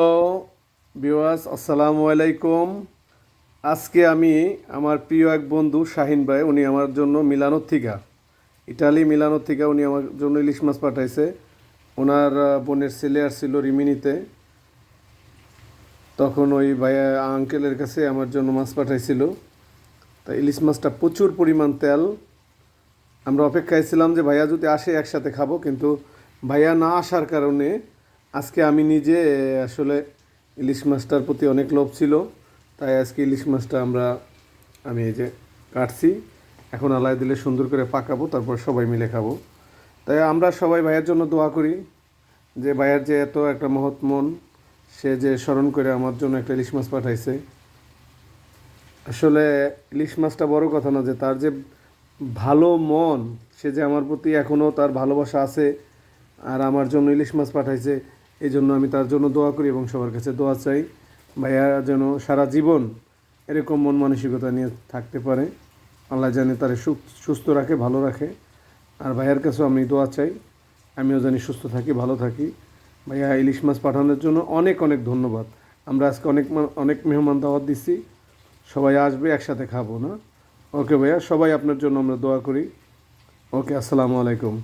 Hello viewers, আসসালামু আলাইকুম। আজকে আমি আমার প্রিয় এক বন্ধু শাহিন ভাই, উনি আমার জন্য মিলানোর থেকে উনি আমার জন্য ইলিশ মাছ পাঠাইছে। ওনার বোনের ছেলে আসছিল রিমিনিতে, তখন ওই ভাইয়া আঙ্কেলের কাছে আমার জন্য মাছ পাঠাইছিল। তা ইলিশ মাছটা প্রচুর পরিমাণ তেল। আমরা অপেক্ষায় ছিলাম যে ভাইয়া যদি আসে একসাথে খাবো, কিন্তু ভাইয়া না আসার কারণে আজকে আমি নিজে আসলে ইলিশ মাছটার প্রতি অনেক লোভ ছিল, তাই আজকে ইলিশ মাছটা আমি এই যে কাটছি। এখন আলাই দিলে সুন্দর করে পাকাবো, তারপর সবাই মিলে খাবো। তাই আমরা সবাই ভাইয়ের জন্য দোয়া করি যে ভাইয়ের যে এত একটা মহৎ মন, সে যে স্মরণ করে আমার জন্য একটা ইলিশ মাছ পাঠাইছে। আসলে ইলিশ মাছটা বড় কথা না, যে তার যে ভালো মন, সে যে আমার প্রতি এখনও তার ভালোবাসা আছে আর আমার জন্য ইলিশ মাছ পাঠাইছে। এই জন্য আমি তার জন্য দোয়া করি এবং সবার কাছে দোয়া চাই ভাইয়া যেন সারা জীবন এরকম মন মানসিকতা নিয়ে থাকতে পারে। আল্লাহ জানে তারে সুস্থ রাখে, ভালো রাখে। আর ভাইয়ার কাছেও আমি দোয়া চাই, আমিও জানি সুস্থ থাকি, ভালো থাকি। ভাইয়া ইলিশ মাছ পাঠানোর জন্য অনেক অনেক ধন্যবাদ। আমরা আজকে অনেক অনেক মেহমান দাওয়াত দিচ্ছি, সবাই আসবে, একসাথে খাবো না? ওকে ভাইয়া, সবাই আপনার জন্য আমরা দোয়া করি। ওকে, আসসালামু আলাইকুম।